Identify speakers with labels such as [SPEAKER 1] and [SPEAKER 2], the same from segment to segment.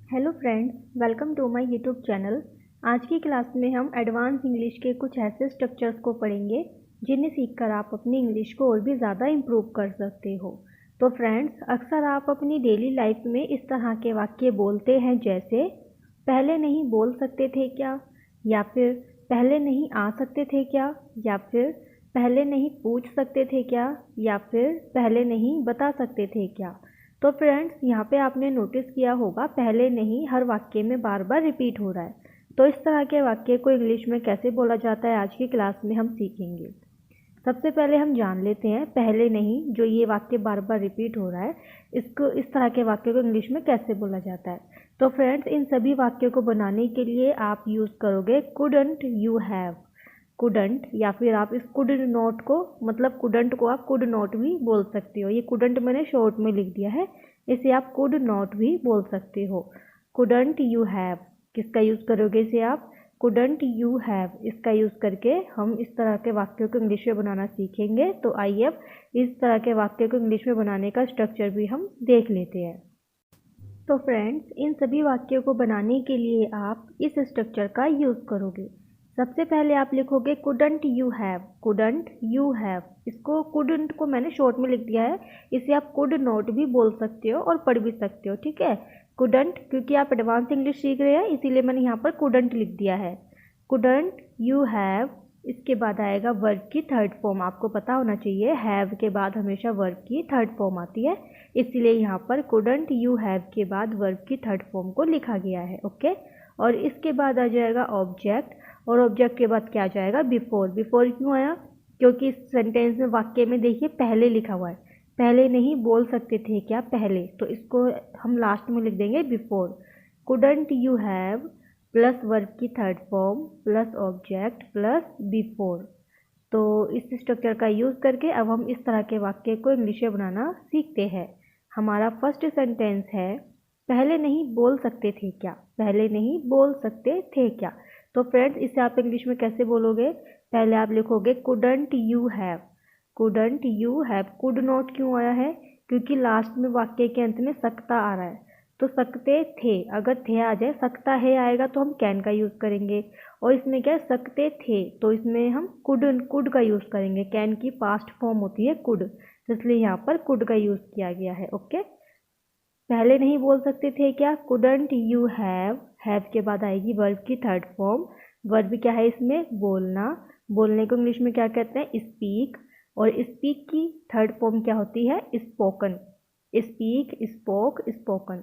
[SPEAKER 1] Hello friends, welcome to my YouTube channel. आज की class में हम एडवांस इंग्लिश के कुछ ऐसे स्ट्रक्चर्स को पढ़ेंगे जिन्हें सीखकर आप अपनी इंग्लिश को और भी ज़्यादा इम्प्रूव कर सकते हो। तो फ्रेंड्स, अक्सर आप अपनी डेली लाइफ में इस तरह के वाक्य बोलते हैं जैसे पहले नहीं बोल सकते थे क्या, या फिर पहले नहीं आ सकते थे क्या, या फिर पहले नहीं पूछ सकते थे क्या, या फिर पहले नहीं बता सकते थे क्या। तो फ्रेंड्स, यहाँ पे आपने नोटिस किया होगा पहले नहीं हर वाक्य में बार बार रिपीट हो रहा है। तो इस तरह के वाक्य को इंग्लिश में कैसे बोला जाता है आज की क्लास में हम सीखेंगे। सबसे पहले हम जान लेते हैं पहले नहीं, जो ये वाक्य बार बार रिपीट हो रहा है, इसको इस तरह के वाक्य को इंग्लिश में कैसे बोला जाता है। तो फ्रेंड्स, इन सभी वाक्यों को बनाने के लिए आप यूज़ करोगे कुडंट, यू हैव, कुडंट, या फिर आप इस कुड नॉट को, मतलब कुडंट को आप कुड नॉट भी बोल सकते हो। ये कुडंट मैंने शॉर्ट में लिख दिया है, इसे आप कुड नॉट भी बोल सकते हो। कुडंट यू हैव, किसका यूज़ करोगे इसे आप? कुडंट यू हैव, इसका यूज़ करके हम इस तरह के वाक्यों को इंग्लिश में बनाना सीखेंगे। तो आइए अब इस तरह के वाक्य को इंग्लिश में बनाने का स्ट्रक्चर भी हम देख लेते हैं। तो फ्रेंड्स, इन सभी वाक्यों को बनाने के लिए आप इस स्ट्रक्चर का यूज़ करोगे। सबसे पहले आप लिखोगे couldn't you have, couldn't you have. इसको कुडंट को मैंने शॉर्ट में लिख दिया है, इसे आप कुड नॉट भी बोल सकते हो और पढ़ भी सकते हो, ठीक है। कुडंट, क्योंकि आप एडवांस इंग्लिश सीख रहे हैं इसीलिए मैंने यहाँ पर कुडंट लिख दिया है। कुडंट यू हैव, इसके बाद आएगा वर्ब की थर्ड फॉर्म। आपको पता होना चाहिए हैव के बाद हमेशा वर्ब की थर्ड फॉर्म आती है, इसलिए यहाँ पर कुडंट यू हैव के बाद वर्ब की थर्ड फॉर्म को लिखा गया है, ओके। और इसके बाद आ जाएगा ऑब्जेक्ट, और ऑब्जेक्ट के बाद क्या आ जाएगा? बिफोर। बिफोर क्यों आया? क्योंकि इस सेंटेंस में, वाक्य में देखिए पहले लिखा हुआ है। पहले नहीं बोल सकते थे क्या, पहले, तो इसको हम लास्ट में लिख देंगे before. Couldn't you have plus verb की third form plus object plus before. तो इस स्ट्रक्चर का यूज़ करके अब हम इस तरह के वाक्य को इंग्लिश में बनाना सीखते हैं। हमारा फर्स्ट सेंटेंस है पहले नहीं बोल सकते थे क्या, पहले नहीं बोल सकते थे क्या। तो फ्रेंड्स, इसे आप इंग्लिश में कैसे बोलोगे? पहले आप लिखोगे couldn't you have, couldn't you have. Could not क्यों आया है? क्योंकि लास्ट में वाक्य के अंत में सकता आ रहा है, तो सकते थे, अगर थे आ जाए, सकता है आएगा तो हम कैन का यूज़ करेंगे। और इसमें क्या है? सकते थे, तो इसमें हम कुड का यूज़ करेंगे। कैन की पास्ट फॉर्म होती है कुड, तो इसलिए यहाँ पर कुड का यूज़ किया गया है, ओके। पहले नहीं बोल सकते थे क्या, कुडंट यू हैव के बाद आएगी वर्ब की थर्ड फॉर्म। वर्ब क्या है इसमें? बोलना। बोलने को इंग्लिश में क्या कहते हैं? स्पीक। और स्पीक की थर्ड फॉर्म क्या होती है? Spoken. Speak, spoke, spoken.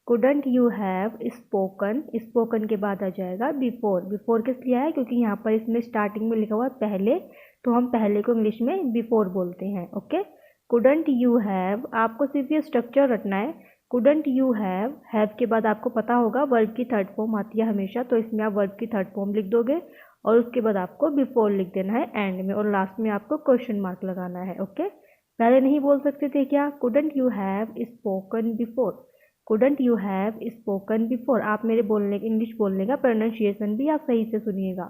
[SPEAKER 1] Couldn't you have spoken, spoken के बाद आ जाएगा बिफोर। बिफोर किस लिए है? क्योंकि यहाँ पर इसमें स्टार्टिंग में लिखा हुआ है पहले, तो हम पहले को इंग्लिश में बिफोर बोलते हैं, ओके। कुडंट यू हैव, आपको सिर्फ ये स्ट्रक्चर रटना है। कुडंट यू हैव के बाद आपको पता होगा वर्ब की थर्ड फॉर्म आती है हमेशा, तो इसमें आप वर्ब की थर्ड फॉर्म लिख दोगे और उसके बाद आपको बिफोर लिख देना है एंड में, और लास्ट में आपको क्वेश्चन मार्क लगाना है, ओके। पहले नहीं बोल सकते थे क्या, couldn't you have spoken before, couldn't you have spoken before. आप मेरे बोलने, इंग्लिश बोलने का प्रोनाउंसिएशन भी आप सही से सुनिएगा,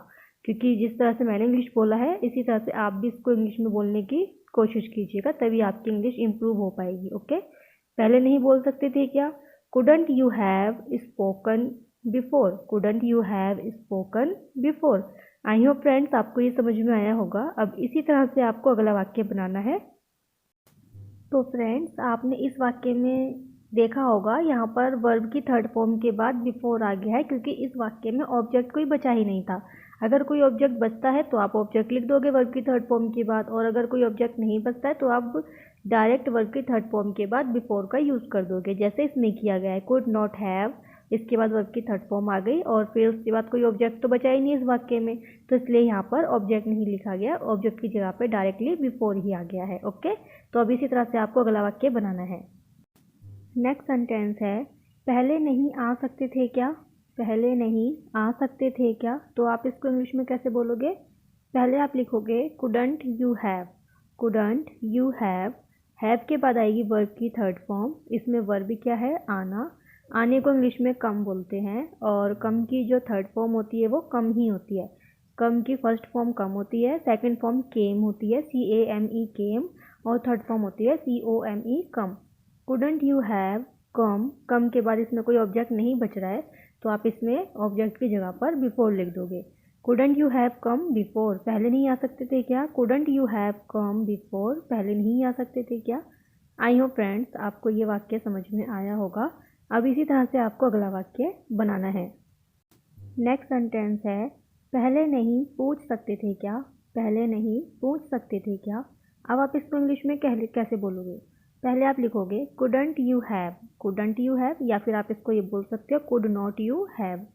[SPEAKER 1] क्योंकि जिस तरह से मैंने इंग्लिश बोला है इसी तरह से आप भी इसको इंग्लिश में बोलने की कोशिश कीजिएगा, तभी आपकी इंग्लिश इम्प्रूव हो पाएगी, ओके। पहले नहीं बोल सकते थे क्या, couldn't you have spoken before, couldn't you have spoken before. I hope friends आपको ये समझ में आया होगा। अब इसी तरह से आपको अगला वाक्य बनाना है। तो फ्रेंड्स, आपने इस वाक्य में देखा होगा यहाँ पर वर्ब की थर्ड फॉर्म के बाद बिफोर आ गया है, क्योंकि इस वाक्य में ऑब्जेक्ट कोई बचा ही नहीं था। अगर कोई ऑब्जेक्ट बचता है तो आप ऑब्जेक्ट लिख दोगे वर्ब की थर्ड फॉर्म के बाद, और अगर कोई ऑब्जेक्ट नहीं बचता है तो आप डायरेक्ट वर्ब की थर्ड फॉर्म के बाद बिफोर का यूज़ कर दोगे, जैसे इसमें किया गया है। कुड नॉट हैव, इसके बाद वर्ब की थर्ड फॉर्म आ गई और फिर उसके बाद कोई ऑब्जेक्ट तो बचा ही नहीं इस वाक्य में, तो इसलिए यहाँ पर ऑब्जेक्ट नहीं लिखा गया, ऑब्जेक्ट की जगह पे डायरेक्टली बिफोर ही आ गया है, ओके। तो अब इसी तरह से आपको अगला वाक्य बनाना है। नेक्स्ट सेंटेंस है पहले नहीं आ सकते थे क्या, पहले नहीं आ सकते थे क्या। तो आप इसको इंग्लिश में कैसे बोलोगे? पहले आप लिखोगे couldn't you have, couldn't you have के बाद आएगी वर्ब की थर्ड फॉर्म। इसमें वर्ब क्या है? आना। आने को इंग्लिश में कम बोलते हैं, और कम की जो थर्ड फॉर्म होती है वो कम ही होती है। कम की फर्स्ट फॉर्म कम होती है, सेकंड फॉर्म केम होती है, CAME केम, और थर्ड फॉर्म होती है COME come. Couldn't you have come के बाद इसमें कोई ऑब्जेक्ट नहीं बच रहा है तो आप इसमें ऑब्जेक्ट की जगह पर बिफोर लिख दोगे। Couldn't you have come before, पहले नहीं आ सकते थे क्या? Couldn't you have come before, पहले नहीं आ सकते थे क्या? आई होप फ्रेंड्स आपको ये वाक्य समझ में आया होगा। अब इसी तरह से आपको अगला वाक्य बनाना है। नेक्स्ट सेंटेंस है, पहले नहीं पूछ सकते थे क्या? पहले नहीं पूछ सकते थे क्या? अब आप इसको इंग्लिश में कैसे बोलोगे? पहले आप लिखोगे couldn't you have, couldn't you have, या फिर आप इसको ये बोल सकते हो could not you have.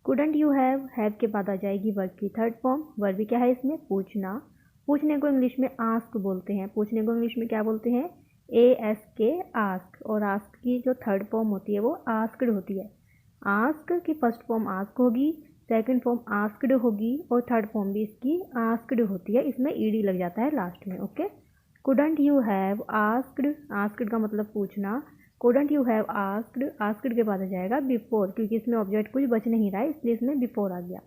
[SPEAKER 1] Couldn't you have के बाद आ जाएगी वर्ब की थर्ड फॉर्म। वर्ब क्या है इसमें? पूछना। पूछने को इंग्लिश में आस्क बोलते हैं। पूछने को इंग्लिश में क्या बोलते हैं? ASK, ask. और आस्क की जो थर्ड फॉर्म होती है वो आस्क्ड होती है। आस्क की फर्स्ट फॉर्म आस्क होगी, सेकंड फॉर्म आस्क्ड होगी और थर्ड फॉर्म भी इसकी आस्क्ड होती है। इसमें ईडी लग जाता है लास्ट में। Okay, couldn't you have asked, asked का मतलब पूछना। Couldn't you have asked, asked के बाद आ जाएगा बिफोर, क्योंकि इसमें ऑब्जेक्ट कुछ बच नहीं रहा है इसलिए इसमें बिफोर आ गया।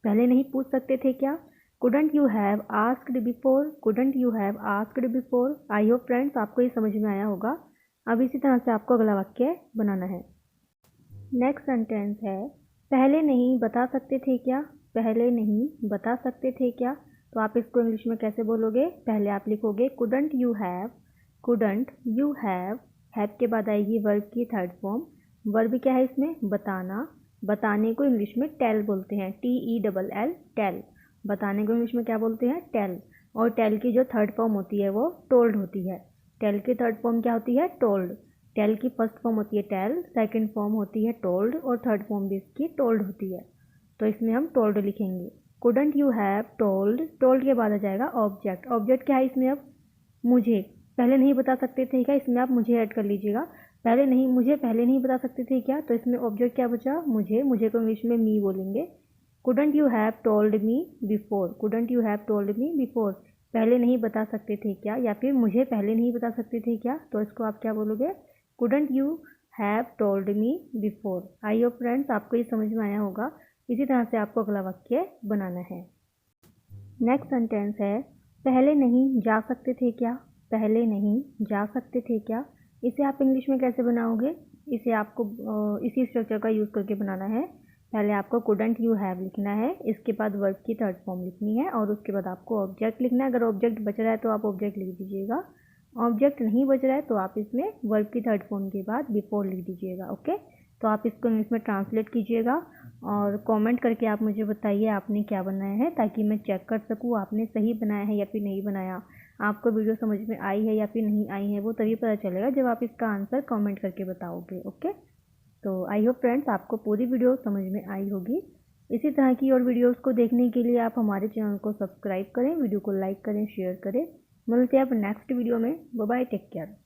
[SPEAKER 1] पहले नहीं पूछ सकते थे क्या? Couldn't you have asked before, couldn't you have asked before. I hope friends आपको ये समझ में आया होगा। अब इसी तरह से आपको अगला वाक्य बनाना है। नेक्स्ट सेंटेंस है, पहले नहीं बता सकते थे क्या? पहले नहीं बता सकते थे क्या? तो आप इसको इंग्लिश में कैसे बोलोगे? पहले आप लिखोगे couldn't you have, couldn't you have के बाद आएगी वर्ब की थर्ड फॉर्म। वर्ब क्या है इसमें? बताना। बताने को इंग्लिश में टेल बोलते हैं, TELL, टेल। बताने को इंग्लिश में क्या बोलते हैं? टेल। और टेल की जो थर्ड फॉर्म होती है वो टोल्ड होती है। टेल की थर्ड फॉर्म क्या होती है? टोल्ड। टेल की फर्स्ट फॉर्म होती है टेल, सेकंड फॉर्म होती है टोल्ड और थर्ड फॉर्म भी इसकी टोल्ड होती है। तो इसमें हम टोल्ड लिखेंगे। Couldn't you have told, told के बाद आ जाएगा ऑब्जेक्ट। ऑब्जेक्ट क्या है इसमें? अब मुझे पहले नहीं बता सकते थे क्या, इसमें आप मुझे ऐड कर लीजिएगा। पहले नहीं बता सकते थे क्या, तो इसमें ऑब्जेक्ट क्या बचा? मुझे को इंग्लिश में मी बोलेंगे। Couldn't you have told me before, couldn't you have told me before, पहले नहीं बता सकते थे क्या, या फिर मुझे पहले नहीं बता सकते थे क्या, तो इसको आप क्या बोलोगे? Couldn't you have told me before. I hope friends आपको ये समझ में आया होगा। इसी तरह से आपको अगला वाक्य बनाना है। नेक्स्ट सेंटेंस है, पहले नहीं जा सकते थे क्या? पहले नहीं जा सकते थे क्या? इसे आप इंग्लिश में कैसे बनाओगे? इसे आपको इसी स्ट्रक्चर का यूज़ करके बनाना है। पहले आपको कुडंट यू हैव लिखना है, इसके बाद वर्ब की थर्ड फॉर्म लिखनी है और उसके बाद आपको ऑब्जेक्ट लिखना है। अगर ऑब्जेक्ट बच रहा है तो आप ऑब्जेक्ट लिख दीजिएगा, ऑब्जेक्ट नहीं बच रहा है तो आप इसमें वर्ब की थर्ड फॉर्म के बाद बिफोर लिख दीजिएगा। ओके, तो आप इसको इंग्लिश में ट्रांसलेट कीजिएगा और कमेंट करके आप मुझे बताइए आपने क्या बनाया है, ताकि मैं चेक कर सकूँ आपने सही बनाया है या फिर नहीं बनाया। आपको वीडियो समझ में आई है या फिर नहीं आई है वो तभी पता चलेगा जब आप इसका आंसर कमेंट करके बताओगे। ओके, तो आई होप फ्रेंड्स आपको पूरी वीडियो समझ में आई होगी। इसी तरह की और वीडियोस को देखने के लिए आप हमारे चैनल को सब्सक्राइब करें, वीडियो को लाइक करें, शेयर करें। मिलते हैं अब नेक्स्ट वीडियो में। Bye bye, take care.